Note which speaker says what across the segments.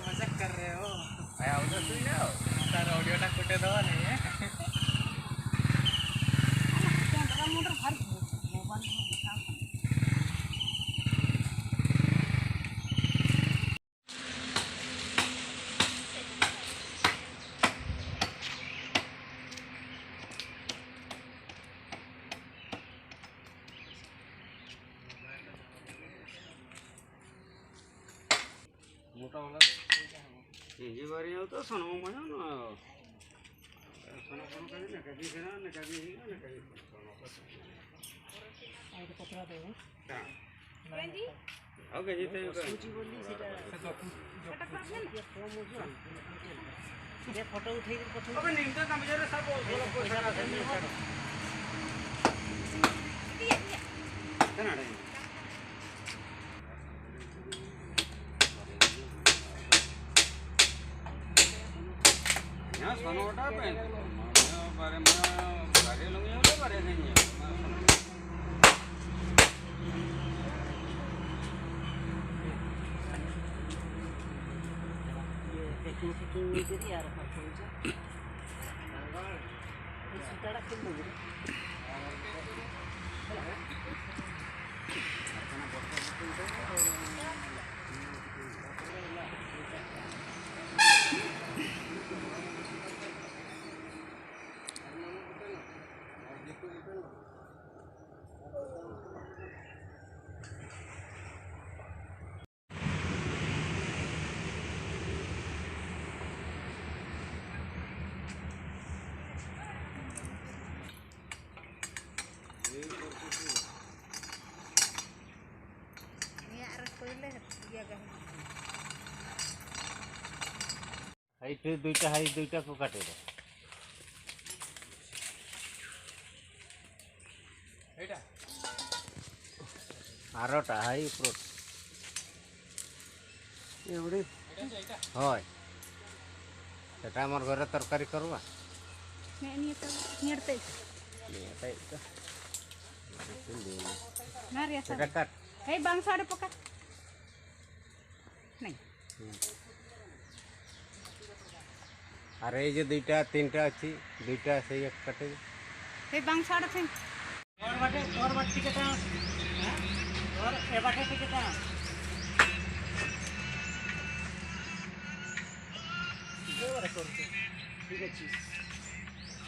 Speaker 1: मजाक कर रहे हो उधर सुन जाओ तार ऑडियो टा कुटे दवा नहीं है मोटा वाला ये बारी हो तो सुनो मजा ना सुनो सुनो कभी ना कभी सुना ना कभी ना कभी सुनो आई तो पकड़ा दे हां जी ओके जी तो सूची बोली सीधा ये फोटो उठाई के पठो अबे नहीं तो काम जरा सब बोलो को सारा कना रे सोनोटा पे बारे में बारे लोग ये तो बारे नहीं है ये टेक्निक इधर यार पहुंचा इस टाड़ा किन लोग हाइट दुईटा को काटे दो एटा आरोटा हाई ऊपर एवडी होय सेटा हमर घरे तरकारी करवा नहीं तो नियरते तो ना रे सेटा काट हे बांग साडे पका नहीं अरे ये दुईटा तीनटा अच्छी दुईटा से एक कटे हे बांग साडे थे और बाटे टिकट और ए बाटे टिकट ये वाला करते ठीक है चीज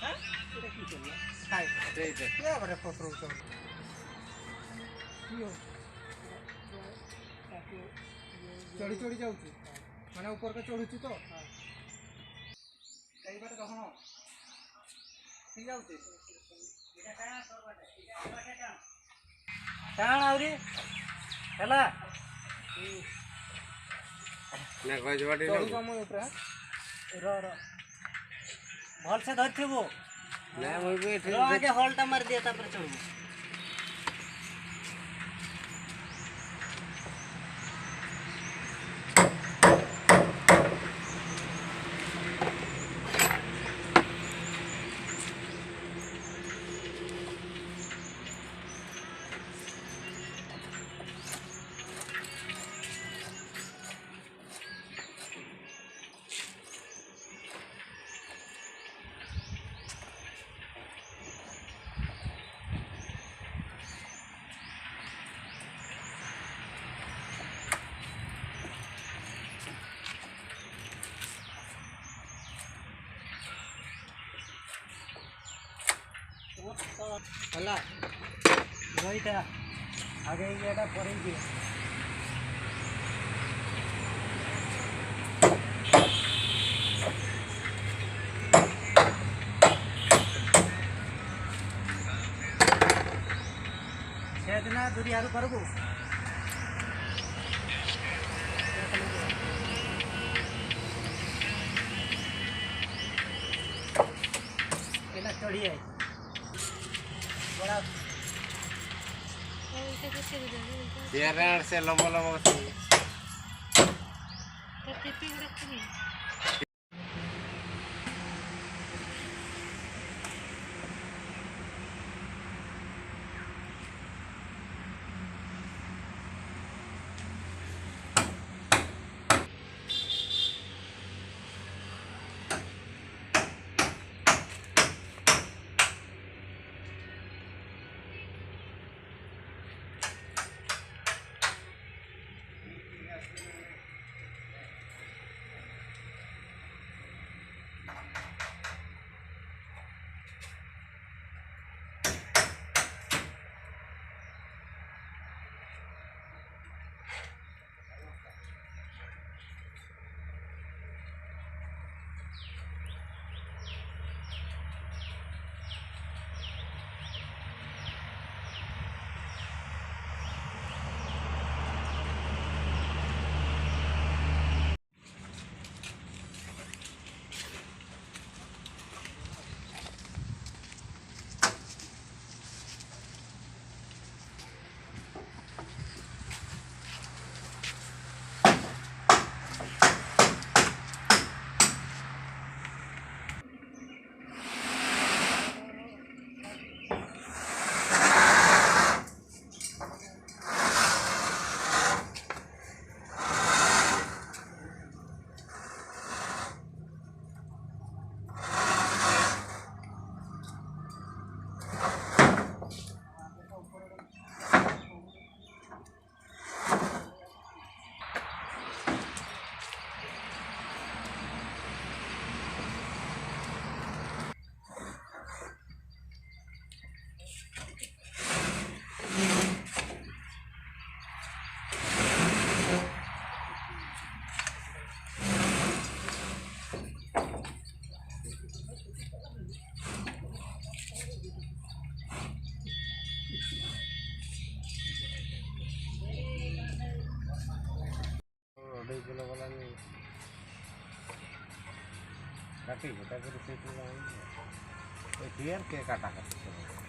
Speaker 1: हां এটা কি করলা হাই এই যে কে আবার ফটো উঠাও কিও चढ़ी चढ़ी जाऊँ मैंने ऊपर के चढ़ुची तो कई बार कहो ठीक जाऊँ टाण आवरी हला ना गजवाटी चढ़ू कम ऊपर र भल से धरथिबो ना मुई भी आगे हॉल्टा मार दिया तापर चढ़ू ହେଲା ରହିଥା ଆଗେଇ ଏଇଟା ପରେଇକି ସେଦିନ ଦୁରି ଆରୁ କରିବୁ ଏଇଟା ଚଢ଼ି ଯାଏ बड़ा
Speaker 2: बिहार से लंबो लंबो किलो वाला नहीं काटी बता कर से तो क्लियर के काटा कर